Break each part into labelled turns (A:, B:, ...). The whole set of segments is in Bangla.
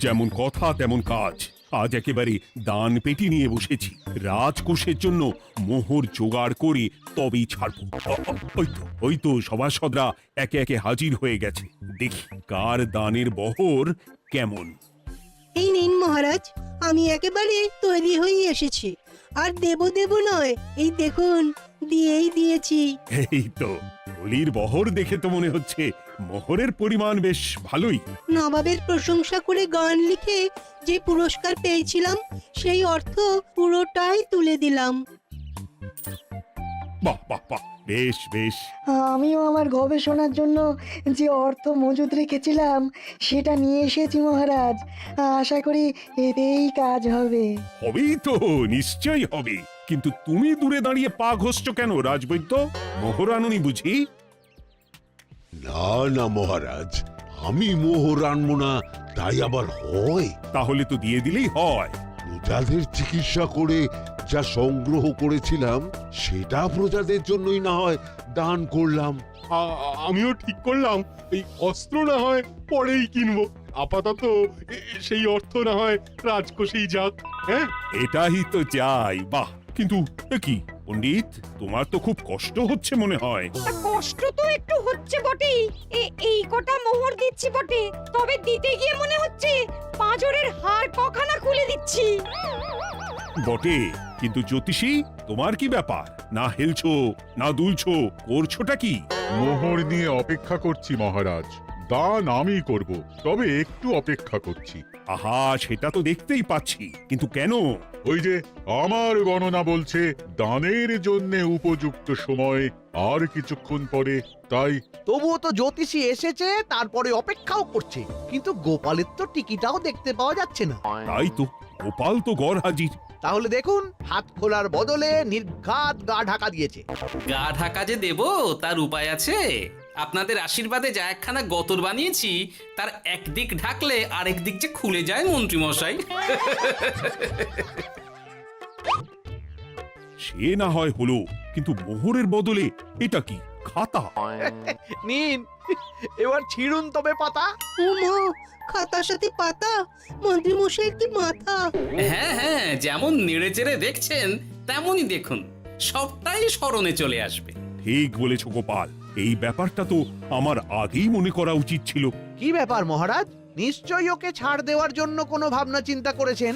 A: যেমন কথা তেমন কাজ। আজ একেবারে দান পেটি নিয়ে বসেছি। রাজকোষের জন্য মোহর জোগাড় করে তবেই ছাড়বো। ওই তো সভাসদরা একে একে হাজির হয়ে গেছে। দেখি কার দানের বহর কেমন।
B: এই নিন মহারাজ, আমি একেবারে তৈরি হয়ে এসেছি। আর দেব নয়, এই দেখুন দিয়েই দিয়েছি।
A: এই তো থলির বহর দেখে তো মনে হচ্ছে মোহরের পরিমাণ বেশ ভালোই।
B: নবাবের প্রশংসা করে গান লিখে যে পুরস্কার পেয়েছিলাম সেই অর্থ পুরোটাই তুলে দিলাম।
A: বাহ বাহ বাহ, বেশ বেশ।
C: আমিও আমার গবেষণার জন্য যে অর্থ মজুদ রেখেছিলাম সেটা নিয়ে এসেছি মহারাজ। আশা করি এতেই কাজ হবে।
A: হবেই তো, নিশ্চয়ই হবে। কিন্তু তুমি দূরে দাঁড়িয়ে পা ঘষছো কেন রাজবৈদ্য? মোহর আনুনি বুঝি?
D: না না মহারাজ, আমি মোহর আনবো না তাই আবার হয়?
A: তাহলে তো দিয়ে দিলেই হয়।
D: প্রজাদের চিকিৎসা করে যা সংগ্রহ করেছিলাম সেটা প্রজাদের জন্যই না হয় দান করলাম।
E: আমিও ঠিক করলাম এই অস্ত্র না হয় পরেই কিনবো, আপাতত সেই অর্থ না হয় রাজকোষেই যাক। হ্যাঁ,
A: এটাই তো চাই। বাহ, কিন্তু এ কি পণ্ডিত, তোমার তো খুব কষ্ট হচ্ছে মনে হয়।
F: তা কষ্ট তো একটু হচ্ছে বটেই। এই কটা মোহর দিচ্ছি বটে, তবে দিতে গিয়ে মনে হচ্ছে পাঁজরের হাড় কখানা খুলে দিচ্ছি।
A: বটে, কিন্তু জ্যোতিষী তোমার কি ব্যাপার? না হেলছো না দুলছো, করছোটা কি?
E: মোহর নিয়ে অপেক্ষা করছি মহারাজ। দান আমি করব, তবে একটু অপেক্ষা করছি।
A: আহা, সেটা তো দেখতেই পাচ্ছি, কিন্তু কেন?
E: ওই যে আমার গণনা বলছে দানের জন্য উপযুক্ত সময় আর কিছুক্ষণ পরে, তাই।
G: তবুও তো জ্যোতিষী এসেছে, তারপরে অপেক্ষাও করছে, কিন্তু গোপালের তো টিকিটাও দেখতে পাওয়া যাচ্ছে না।
A: তাই তো, গোপাল তো গড় হাজির।
G: তাহলে দেখুন, হাত খোলার বদলে নির্ঘাত গা ঢাকা দিয়েছে।
H: গা ঢাকা যে দেব তার উপায় আছে। আপনাদের আশীর্বাদে যা একখানা গতর বানিয়েছি তার একদিক ঢাকলে আরেক দিক যে খুলে যায় মন্ত্রী মশাই।
A: সে না হয় হলো, কিন্তু মোহরের বদলে এটা কি? খাতা?
G: নিন, এবার ছিড়ুন তবে পাতা।
B: উমা, খাতার সাথে পাতা, মন্ত্রী মশাই কি মাথা!
H: হ্যাঁ হ্যাঁ, যেমন নেড়ে চেড়ে দেখছেন তেমনই দেখুন, সবটাই স্মরণে চলে আসবে।
A: ঠিক বলেছো গোপাল, এই ব্যাপারটা তো আমার আগেই মনে করা উচিত ছিল।
G: কি ব্যাপার মহারাজ, নিশ্চয়ই ওকে ছাড় দেওয়ার জন্য কোনো ভাবনা চিন্তা করেছেন।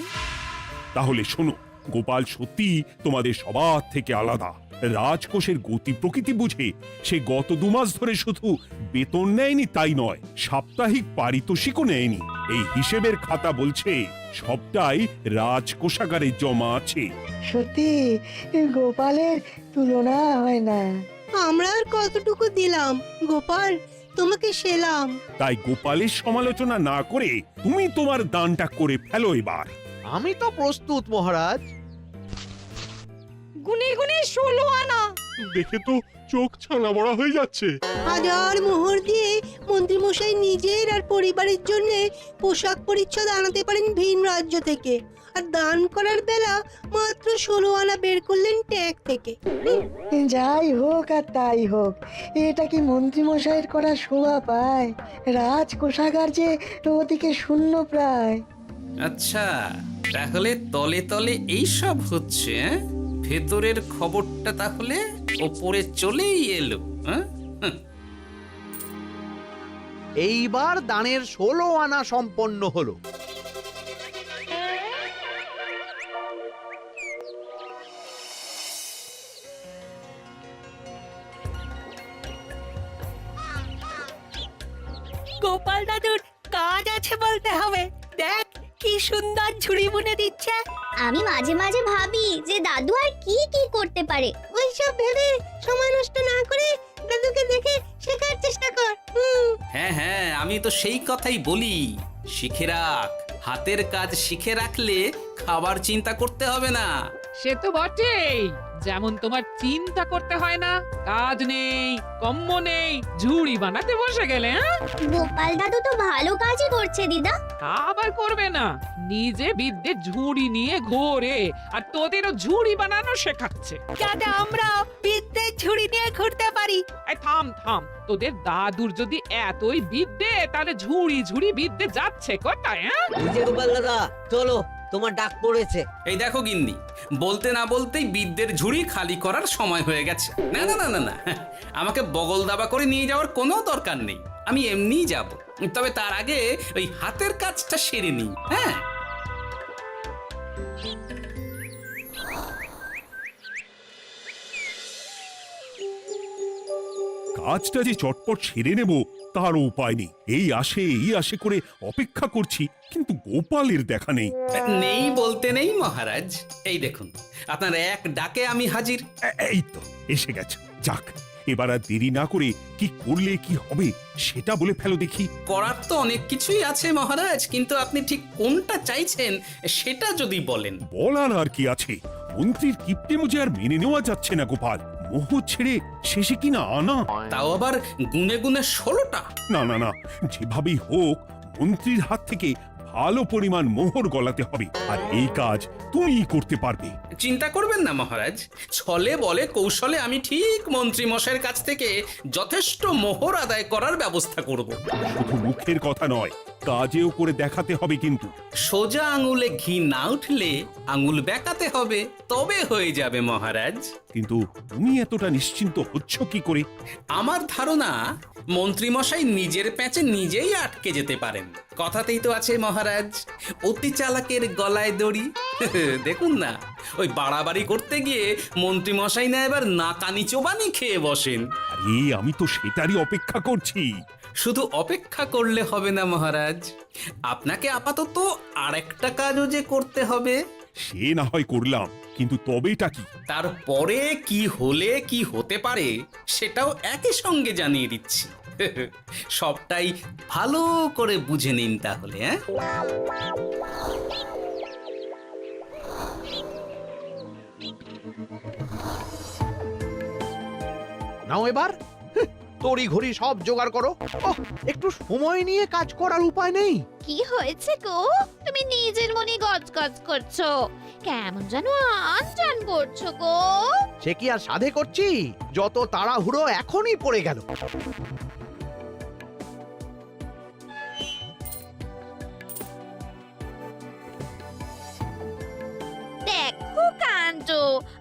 A: তাহলে শোনো, গোপাল সত্যি তোমাদের সবার থেকে আলাদা। রাজকোষের গতি প্রকৃতি বুঝে সে গত 2 মাস ধরে শুধু বেতন নেয়নি তাই নয়, সাপ্তাহিক পারিতোষিকও নেয়নি। এই হিসেবের খাতা বলছে সবটাই রাজকোষাগারে জমা আছে।
C: সত্যি গোপালের তুলনা হয় না।
B: আমরা আর কতটুকু দিলাম গোপাল, তোমাকে সেলাম।
A: তাই গোপালের সমালোচনা না করে তুমি তোমার দানটা করে ফেলো এবার।
G: আমি তো প্রস্তুত মহারাজ।
F: গুনে গুনে 16 আনা।
E: দেখে তো চোখ ছানা বড়া হয়ে যাচ্ছে।
B: হাজার মোহর দিয়ে মন্ত্রী মশাই নিজের আর পরিবারের জন্য পোশাক পরিচ্ছদ আনাতে পারেন ভিন রাজ্য থেকে, আর দান করার বেলা মাত্র 16 আনা বের করলেন ট্যাগ থেকে।
C: যাই হোক আর তাই হোক, এটা কি মন্ত্রী মশাইয়ের করা শোভা পায়? রাজকোষাগার যে ওদিকে শূন্য প্রায়।
H: আচ্ছা, তাহলে তলে তলে এই সব হচ্ছে, ভেতরের খবরটা তাহলে ওপরে চলেই এলো।
G: এইবার দানের 16 আনা সম্পন্ন হলো।
B: গোপাল দাদুর কাজ আছে বলতে হবে। দেখ কি সুন্দর ঝুড়ি বুনে দিচ্ছে।
I: আমি মাঝে মাঝে ভাবি যে দাদু আর কি কি করতে পারে।
B: ওইসব ভেবে সময় নষ্ট না করে দাদুকে দেখে শেখার চেষ্টা কর।
H: হ্যাঁ হ্যাঁ, আমি তো সেই কথাই বলি, শিখে রাখ। হাতের কাজ শিখে রাখলে খাবার চিন্তা করতে হবে না।
J: সে তো বটেই, যেমন তোমার চিন্তা করতে হয় না, কাজ নেই, কম্ম নেই, ঝুড়ি বানাতে বসে গেলে। হ্যাঁ,
I: গোপাল দাদু তো ভালো কাজই করছে দিদা।
J: আবার করবে না, নিজে বিদ্যে ঝুড়ি নিয়ে ঘোরে আর তোদেরও ঝুড়ি বানানো শেখাচ্ছে।
F: যাতে আমরা বিদ্যের ঝুড়ি নিয়ে ঘুরতে পারি।
J: এই থাম থাম, তোদের দাদুর যদি এতই বিদ্যে, তাহলে ঝুড়ি ঝুড়ি বিদ্যে যাচ্ছে কোথায়? হ্যাঁ,
K: গোপাল দাদা চলো, তোমার ডাক পড়েছে।
H: এই দেখো গিন্নি, বলতে না বলতেই বিদ্যের ঝুড়ি খালি করার সময় হয়ে গেছে। না না না না না, আমাকে বগল দাবা করে নিয়ে যাওয়ার কোনো দরকার নেই, আমি এমনিই যাব। তবে তার আগে ওই হাতের কাজটা সেরে নিই। হ্যাঁ,
A: কাজটা যে চটপট সেরে নেব তার উপায় নেই। এই আসে করে অপেক্ষা করছি, কিন্তু গোপালের দেখা নেই।
H: নেই বলতে নেই মহারাজ, এই দেখুন আপনার এক ডাকে আমি হাজির।
A: এই তো এসে গেছে। যাক, এবার আর দেরি না করে কি করলে কি হবে সেটা বলে ফেলো দেখি।
H: করার তো অনেক কিছুই আছে মহারাজ, কিন্তু আপনি ঠিক কোনটা চাইছেন সেটা যদি বলেন।
A: বলার আর কি আছে, মন্ত্রীর কিপ্টে মুজে আর মেনে নেওয়া যাচ্ছে না গোপাল। মোহ ছেড়ে শেষে কিনা আনা,
H: তাও আবার গুনে গুনে 16টা।
A: না না না, যেভাবেই হোক মন্ত্রীর হাত থেকে ভালো পরিমাণ মোহর গলাতে হবে, আর এই কাজ তুমিই করতে পারবে।
H: চিন্তা করবেন না মহারাজ, ছলে বলে কৌশলে আমি ঠিক মন্ত্রী মশাইয়ের কাছ থেকে যথেষ্ট মোহর আদায় করার ব্যবস্থা করব।
A: শুধু মুখের কথা নয়, কাজেও করে দেখাতে হবে কিন্তু।
H: সোজা আঙুলে ঘি না উঠলে আঙুল বেঁকাতে হবে, তবে হয়ে যাবে মহারাজ।
A: কিন্তু তুমি এতটা নিশ্চিন্ত হচ্ছ কি করে?
H: আমার ধারণা মন্ত্রী মশাই নিজের প্যাঁচে নিজেই আটকে যেতে পারেন। কথাতেই তো আছে মহারাজ, অতি চালাকের গলায় দড়ি। দেখুন না, ওই বাড়াবাড়ি করতে গিয়ে মন্ত্রী মশাই না এবার নাকানি চোবানি খেয়ে বসেন।
A: আরে আমি তো সেটারই অপেক্ষা করছি।
H: শুধু অপেক্ষা করলে হবে না মহারাজ, আপনাকে আপাতত আরেকটা কাজও যে করতে হবে।
A: সে না হয় করলাম, কিন্তু তবেটা কি?
H: তারপরে কি হলে কি হতে পারে সেটাও একই সঙ্গে জানিয়ে দিচ্ছি। সবটাই ভালো করে বুঝে নিন তাহলে। হ্যাঁ,
G: নাও এবার তড়ি ঘড়ি সব জোগাড় করো। ওহ, একটু সময় নিয়ে কাজ করার উপায় নেই?
I: কি হয়েছে গো? তুমি নিজের মনে গজগজ করছো, কেমন যেন আনজান করছো গো।
G: সে কি আর সাধে করছি, যত তাড়াহুড়ো এখনই পড়ে গেল।
I: দেখো কাণ্ড,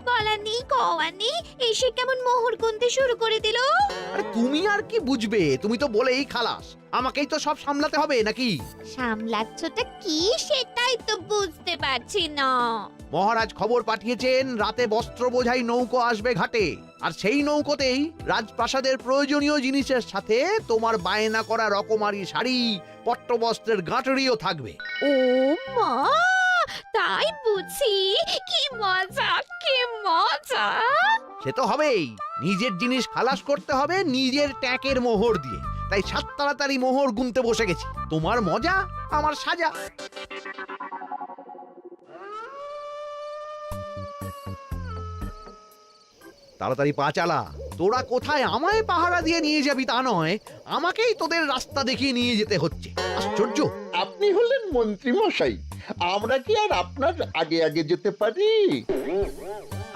I: বলার নেই কওয়ার নেই, এসে কেমন মোহর গুনতে শুরু করে দিল।
G: আরে তুমি আর কি বুঝবে, তুমি তো বলেই খালাস, আমাকেই তো সব সামলাতে হবে নাকি?
I: সামলাচ্ছটা কি সেটাই তো বুঝতে পারছি না।
G: মহারাজ খবর পাঠিয়েছেন রাতে বস্ত্র বোঝাই নৌকো আসবে ঘাটে, আর সেই নৌকোতেই রাজপ্রাসাদের প্রয়োজনীয় জিনিসের সাথে তোমার বায়না করা রকমারি শাড়ি, পট্টবস্ত্রের গাঁটরিও থাকবে।
I: ও মা, তাই বুঝি? কি মজা, কি মজা!
G: সে তো হবেই, নিজের জিনিস খালাস করতে হবে নিজের ট্যাকের মোহর দিয়ে। তাই সাত তাড়াতাড়ি মোহর গুনতে বসে গেছি। তোমার মজা, আমার সাজা। তাড়াতাড়ি পা চালা। তোরা কোথায় আমায় পাহারা দিয়ে নিয়ে যাবি তা নয়, আমাকেই তোদের রাস্তা দেখিয়ে নিয়ে যেতে হচ্ছে। আশ্চর্য!
L: আপনি হলেন মন্ত্রী মশাই, আমরা কি আর আপনার আগে আগে যেতে পারি?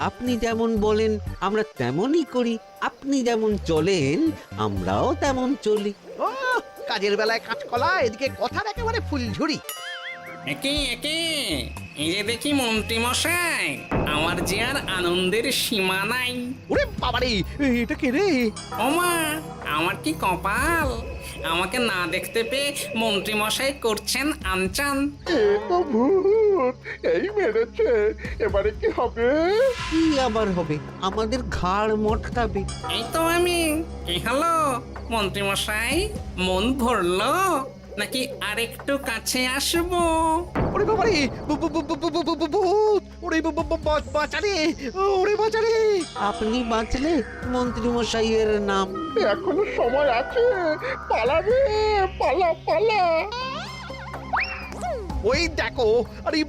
K: আপনি যেমন বলেন আমরা তেমনই করি, আপনি যেমন চলেন আমরাও তেমন চলি।
G: ও, কাজের বেলায় কাঁচকলা, এদিকে কথার একেবারে ফুলঝুরি।
H: একে একে এই যে দেখি মন্ত্রী মশাই, আমার যে আর আনন্দের সীমা নাই।
G: ওরে বাবারে, এটা কে রে?
H: ওমা, আমার কি কপাল, আমাকে না দেখতে পেয়ে মন্ত্রী মশাই করছেন আনচান।
L: এ তো ভূত, এই মেরেছে, এবারে কি হবে?
K: কি আবার হবে, আমাদের ঘাড় মটকাবে।
H: এই তো আমি। কি হলো মন্ত্রী মশাই, মন ভরলো নাকি আরেকটু কাছে আসবো?
G: ওরে বাবারে, ভূত! ওরে বাঁচারে, ওরে বাঁচারে!
K: আপনি বাঁচলে মন্ত্রী মশাইয়ের নাম।
L: এখনো সময় আছে, পালা রে, পালা পালা।
G: ওই দেখো, আরে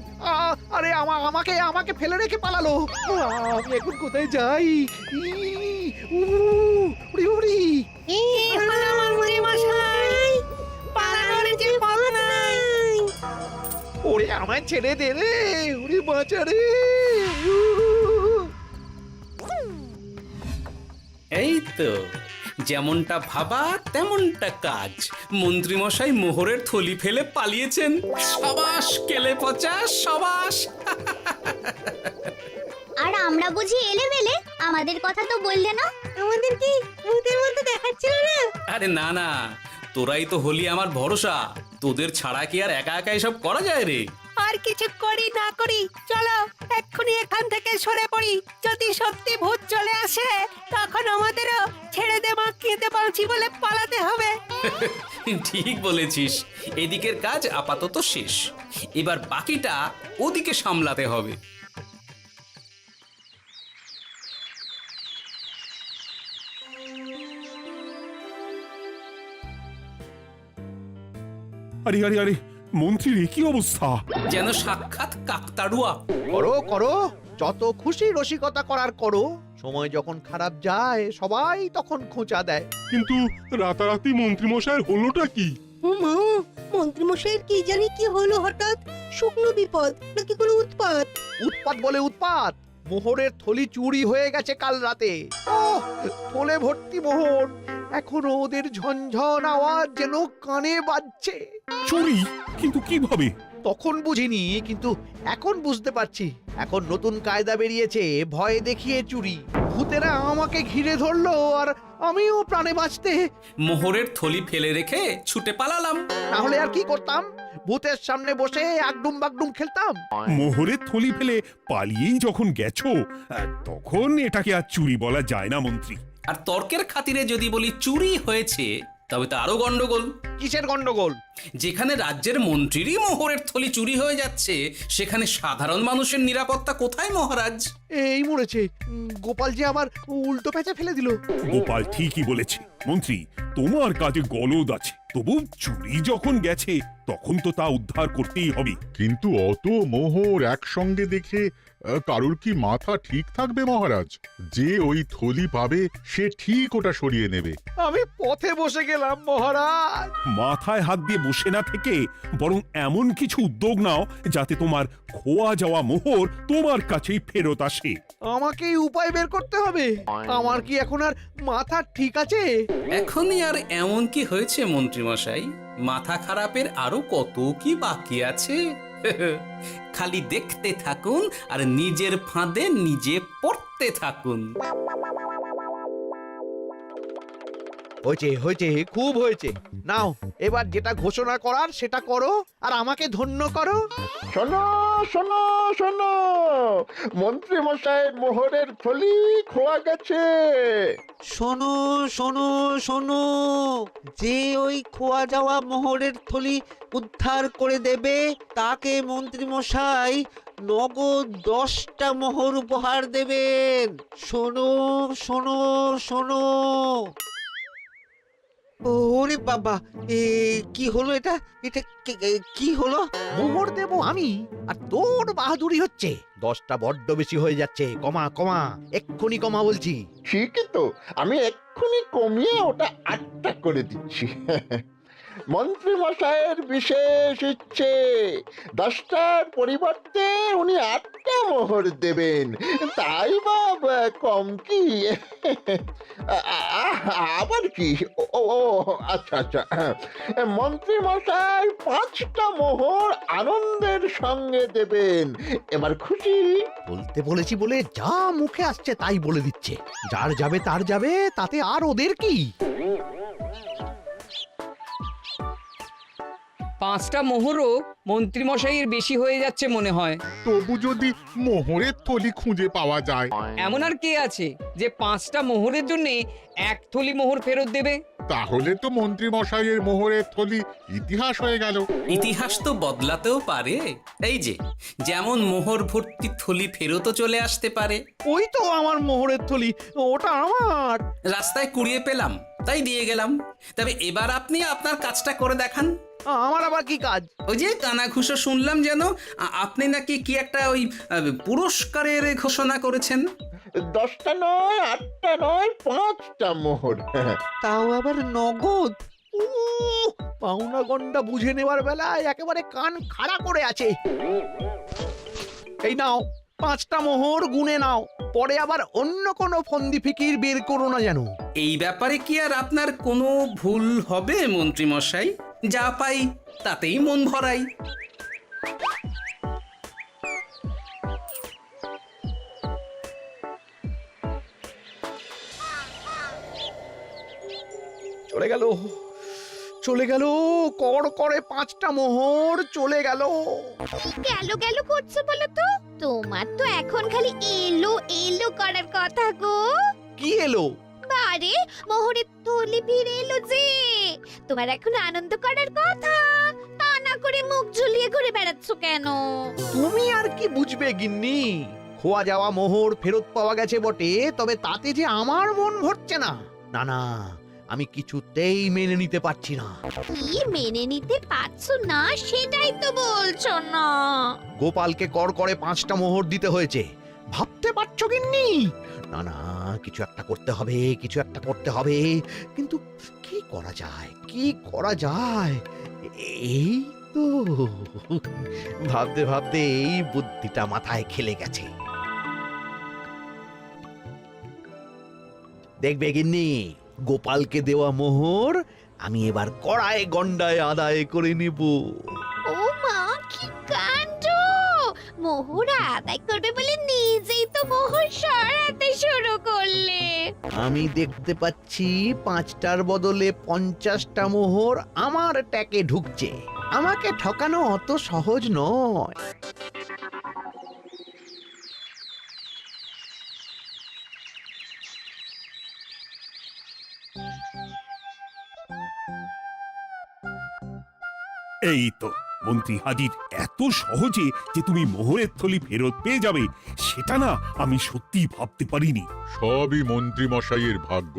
G: আরে আমাকে আমাকে ফেলে রেখে পালালো। আমি এখন কোথায় যাই? উড়ি উড়ি। ওরে আমায় ছেড়ে দে রে, উড়ি বাঁচা রে।
H: এই তো যেমনটা ভাবা তেমনটা কাজ। মন্ত্রীমশাই মোহরের থলি ফেলে পালিয়েছেন। সাবাস কেলে পচা, সাবাস।
I: আর আমরা বুঝি এলেবেলে, আমাদের কথা তো বললে না।
B: আমাদের কি ভূতের মতো দেখাচ্ছিল না?
H: আরে না না, তোরাই তো হলি আমার ভরসা। তোদের ছাড়া কি আর একা একা এসব করা যায় রে?
B: আর কিছু করি না করি, চলো এক্ষুনি এখান থেকে সরে পড়ি। যদি সত্যি ভূত চলে আসে তখন আমাদেরও ছেড়ে দে মা, খেতে পারছি বলে পালাতে হবে।
H: ঠিক বলেছিস। এদিকের কাজ আপাতত শেষ, এবার বাকিটা ওদিকে সামলাতে হবে।
A: আরে আরে আরে, মন্ত্রীর কি অবস্থা!
H: যেন সাক্ষাৎ কাকতাড়ুয়া।
G: করো করো, যত খুশি রসিকতা করার করো। সময় যখন খারাপ যায় সবাই তখন খোঁচা দেয়।
E: কিন্তু রাতারাতি মন্ত্রীমশাইয়ের হলোটা কি?
B: মা, মন্ত্রীমশাইয়ের কি জানি কি হলো হঠাৎ? শুকনো বিপদ নাকি কোনো উৎপাত?
G: উৎপাত বলে উৎপাত। মোহরের থলি চুরি হয়ে গেছে কাল রাতে। ওহ, থলে ভর্তি মোহর। এখনো ওদের ঝনঝন আওয়াজ যেন কানে বাজছে।
A: চুরি? কিন্তু কিভাবে?
G: তখন বুঝিনি, কিন্তু এখন বুঝতে পারছি। এখন নতুন কায়দা বেরিয়েছে, ভয় দেখিয়ে চুরি। ভূতেরা আমাকে ঘিরে ধরলো আর আমিও প্রাণে বাঁচতে
H: মোহরের থলি ফেলে রেখে ছুটে পালালাম।
G: না হলে আর কি করতাম? ভূতের সামনে বসে আগডুম বাগডুম খেলতাম।
A: মোহরের থলি ফেলে পালিয়েই যখন গেছো, তখন এটাকে আর চুরি বলা যায় না মন্ত্রী।
H: আর তর্কের খাতিরে যদি বলি চুরি হয়েছে, তবে তো আরো গন্ডগোল।
G: কিসের গন্ডগোল?
H: যেখানে রাজ্যের মন্ত্রীরই মোহরের থলি চুরি হয়ে যাচ্ছে, সেখানে সাধারণ মানুষের নিরাপত্তা কোথায় মহারাজ?
G: এই মরেছে, গোপাল যে আবার উল্টো প্যাঁচা ফেলে দিল।
A: গোপাল ঠিকই বলেছে মন্ত্রী, তোমার কাজে গলদ আছে। তবু চুরি যখন গেছে তখন তো তা উদ্ধার করতেই হবে।
M: কিন্তু অত মোহর একসঙ্গে দেখে কারুর কি মাথা ঠিক থাকবে মহারাজ? যে ওই থলি পাবে সে ঠিক ওটা সরিয়ে নেবে।
G: আমি পথে বসে গেলাম মহারাজ।
A: মাথায় হাত দিয়ে বসে না থেকে বরং এমন কিছু উদ্যোগ নাও যাতে তোমার খোয়া যাওয়া মোহর তোমার কাছেই ফেরত আসে।
G: আমাকেই উপায় বের করতে হবে। আমার কি এখন আর মাথা ঠিক আছে?
H: এখনই আর এমন কি হয়েছে মন্ত্রীমশাই? মাথা খারাপের আরো কত কি বাকি আছে। খালি দেখতে থাকুন আর নিজের ফাঁদে নিজে পড়তে থাকুন।
G: হয়েছে হয়েছে, খুব হয়েছে। নাও এবার যেটা ঘোষণা করার সেটা করো আর আমাকে ধন্য করো।
L: শোনো শোনো শোনো, মন্ত্রী মশাইয়ের মোহরের থলি খোয়া গেছে।
K: শোনো শোনো শোনো, যে ওই খোয়া যাওয়া মোহরের থলি উদ্ধার করে দেবে তাকে মন্ত্রী মশাই নগদ 10টা মোহর উপহার দেবেন। শোনো শোনো শোনো। ওরে বাবা, কি হলো এটা? এটা কি হলো?
G: মোহর দেব আমি আর তোর বাহাদুরি হচ্ছে। 10টা বড্ড বেশি হয়ে যাচ্ছে। কমা কমা, এক্ষুনি কমা বলছি।
L: ঠিকই তো, আমি এক্ষুনি কমিয়ে ওটা 8টা করে দিচ্ছি। মন্ত্রী মশাইয়ের বিশেষ ইচ্ছে, 10টার পরিবর্তে উনি 8টা মোহর দেবেন। তাই বা কম কি? আবার কি? ও আচ্ছা আচ্ছা, মন্ত্রী মশাই 5টা মোহর আনন্দের সঙ্গে দেবেন। এবার খুশি?
G: বলতে বলেছি বলে যা মুখে আসছে তাই বলে দিচ্ছে। যার যাবে তার যাবে, তাতে আর ওদের কি?
N: 5টা মোহরও মন্ত্রীমশাইয়ের বেশি হয়ে যাচ্ছে মনে হয়।
M: তবু যদি মোহরের থলি খুঁজে পাওয়া যায়।
N: এমন আর কে আছে যে 5টা মোহরের জন্য 1 থলি মোহর ফেরত দেবে?
M: তাহলে তো মন্ত্রী মশাইয়ের মোহরের থলি ইতিহাস হয়ে গেল।
H: ইতিহাস তো বদলাতেও পারে। এই যে যেমন মোহর ভর্তি থলি ফেরতও চলে আসতে পারে।
G: ওই তো আমার মোহরের থলি, ওটা আমার।
H: রাস্তায় কুড়িয়ে পেলাম তাই দিয়ে গেলাম। তবে এবার আপনি আপনার কাজটা করে দেখান।
G: আমার আবার কি কাজ?
H: ওই যে কানাঘুষো শুনলাম যেন আপনি নাকি কি একটা ওই পুরস্কারের ঘোষণা করেছেন।
L: 10টা নয়, 8টা নয়, 5টা মোহর।
K: তাও আবার নগদ।
G: পাওনা গন্ডা বুঝে নেবার বেলায় একেবারে কান খাড়া করে আছে। এই নাও 5টা মোহর, গুনে নাও, পরে আবার অন্য কোনো ফন্দি ফিকির বের করো না যেন।
H: এই ব্যাপারে কি আর আপনার কোনো ভুল হবে মন্ত্রী মশাই? যা পাই তাতেই মন ভরাই।
G: চলে গেল, চলে গেল, কড় করে 5টা মোহর চলে গেল।
I: গেল গেল করছো বলো তো? তোমার তো এখন খালি এলো এলো করার কথা গো।
G: কি এলো?
I: বারে মোহরের থলি ফিরে এলো যে। তোমার এখন আনন্দ করার কথা, তা না করে মুখ ঝুলিয়ে ঘুরে বেড়াচ্ছ কেন?
G: তুমি আর কি বুঝবে গিন্নি? খোয়া যাওয়া মোহর ফেরত পাওয়া গেছে বটে, তবে তাতে যে আমার মন ভরছে না। না না, আমি কিছুতেই মেনে নিতে পারছি না।
I: কি মেনে নিতে পারছো না সেটাই তো বলছো না।
G: গোপালকে কর করে 5টা মোহর দিতে হয়েছে, ভাবতে পারছো গিন্নি? না না, কিছু একটা করতে হবে, কিছু একটা করতে হবে, কিন্তু কি করা যায়, কি করা যায়? এই তো ভাবতে ভাবতে এই বুদ্ধিটা মাথায় খেলে গেছে। দেখবে গিন্নি, গোপালকে দেওয়া মোহর আমি এবার কড়ায় গন্ডায় আদায় করে নিব।
I: ও মা, কি কাণ্ড! মোহর আদায় করবে বলে নিজেই তো মোহর সরাতে শুরু করলে।
G: আমি দেখতে পাচ্ছি 5টার বদলে 50টা মোহর আমার ট্যাকে ঢুকছে। আমাকে ঠকানো অত সহজ নয়।
A: এই তো মন্ত্রী হাজির। এত সহজে যে তুমি মোহরের থলি ফেরত পেয়ে যাবে সেটা না আমি সত্যি ভাবতে পারিনি।
M: সবই মন্ত্রী মশাইয়ের ভাগ্য।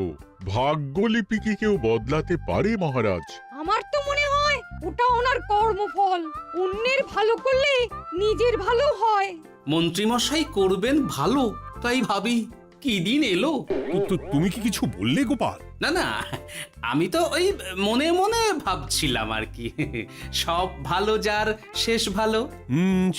M: ভাগ্যলিপি কি কেউ বদলাতে পারে মহারাজ?
F: আমার তো মনে হয় ওটা ওনার কর্মফল। অন্যের ভালো করলে নিজের ভালো হয়।
H: মন্ত্রী মশাই করবেন ভালো, তাই ভাবি কি দিন এলো।
A: তুমি কি কিছু বললে গোপাল?
H: না না, আমি তো ওই মনে মনে ভাবছিলাম আর কি। সব ভালো যার শেষ ভালো।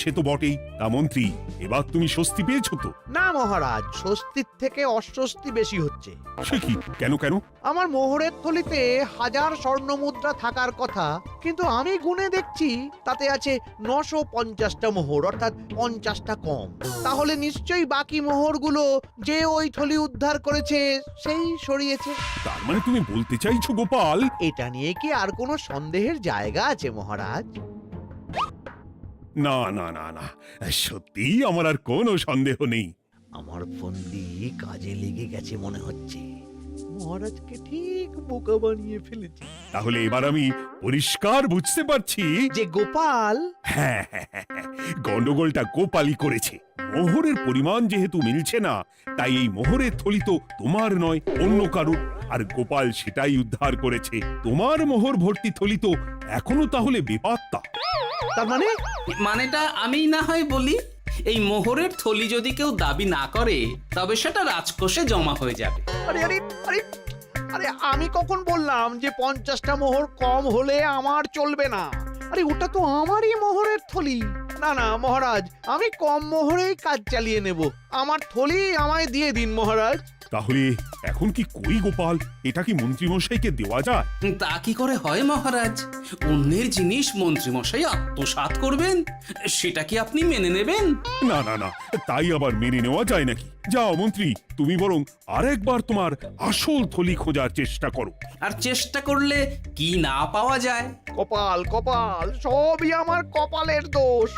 A: সে তো বটেই। তা মন্ত্রী, এবার তুমি স্বস্তি পেয়েছো তো?
G: না মহারাজ, স্বস্তির থেকে অস্বস্তি বেশি হচ্ছে।
A: সে কি? কেন কেন?
G: আমার মোহরের থলিতে 1000 স্বর্ণ মুদ্রা থাকার কথা, কিন্তু আমি গুনে দেখছি তাতে আছে 950টা মোহর, অর্থাৎ 50টা কম। তাহলে নিশ্চয়ই বাকি মোহরগুলো যে ওই থলি উদ্ধার করেছে সেই সরিয়েছে।
A: তার মানে তুমি বলতে চাইছো গোপাল?
G: এটা নিয়ে কি আর কোনো সন্দেহের জায়গা আছে মহারাজ?
A: না না না না, সত্যি আমার আর কোনো সন্দেহ নেই।
G: আমার ফন্দি কাজে লেগে গেছে মনে হচ্ছে। মহারাজকে ঠিক বোকা বানিয়ে ফেলেছি।
A: তাহলে এবার আমি পরিষ্কার বুঝতে পারছি
G: যে গোপাল,
A: হ্যাঁ, গন্ডগোলটা গোপালই করেছে। মোহরের পরিমাণ যেহেতু মিলছে না, তাই এই মোহরের থলি তো তোমার নয়, অন্য কারুর। আর গোপাল সেটাই উদ্ধার করেছে। তোমার মোহর ভর্তি থলি তো এখনো তাহলে বেপাত্তা।
G: তার মানে?
H: মানেটা আমি না হয় বলি। এই মোহরের থলি যদি কেউ দাবি না করে, তবে সেটা রাজকোষে জমা হয়ে যাবে।
G: আরে আরে আরে আরে, আমি কখন বললাম যে 50টা মোহর কম হলে আমার চলবে না? আরে ওটা তো আমারই মোহরের থলি। না না মহারাজ, আমি কম মোহরেই কাজ চালিয়ে নেব। আমার থলি আমায় দিয়ে দিন মহারাজ।
A: তাহলে এখন কি করি গোপাল? এটা কি মন্ত্রী মশাইকে দেওয়া যায়?
H: তা কি করে হয় মহারাজ? অন্যের জিনিস মন্ত্রী মশাই আত্মসাৎ করবেন, সেটা কি আপনি মেনে নেবেন?
A: না না না, তাই আবার মেনে নেওয়া যায় নাকি? যাও মন্ত্রী, তুমি বরং আরেকবার তোমার আসল থলি খোঁজার চেষ্টা করো।
H: আর চেষ্টা করলে কি না পাওয়া যায়?
G: কপাল কপাল, সবই আমার কপালের দোষ।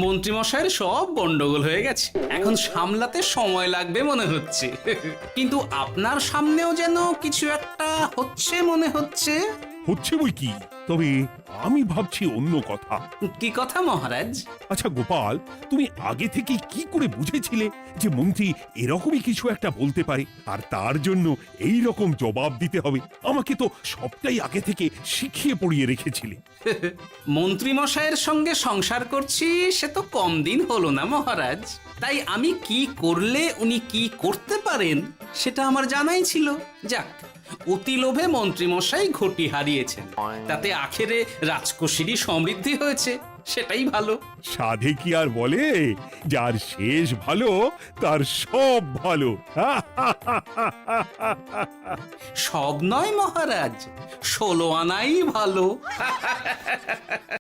H: মন্ত্রীমশাইয়ের সব গন্ডগোল হয়ে গেছে, এখন সামলাতে সময় লাগবে মনে হচ্ছে। কিন্তু আপনার সামনেও যেন কিছু একটা হচ্ছে মনে হচ্ছে।
A: হচ্ছে বই কি, তবে আমি ভাবছি অন্য কথা।
H: কি কথা মহারাজ?
A: আচ্ছা গোপাল, তুমি আগে থেকে কি করে বুঝেছিলে যে মন্ত্রী এরকমই কিছু একটা বলতে পারে আর তার জন্য এই রকম জবাব দিতে হবে? আমাকে তো সবটাই আগে থেকে শিখিয়ে পড়িয়ে রেখেছিলে।
H: মন্ত্রী মশাইয়ের সঙ্গে সংসার করছি সে তো কম দিন হলো না মহারাজ, তাই আমি কি করলে উনি কি করতে পারেন সেটা আমার জানাই ছিল। যাক, অতি লোভে মন্ত্রী মশাই ঘটি হারিয়েছেন, তাতে আখেরে রাজকোষেরই সমৃদ্ধি হয়েছে, সেটাই ভালো।
A: সাধে কি আর বলে, যার শেষ ভালো তার সব ভালো।
H: সব নয় মহারাজ, 16 আনাই ভালো।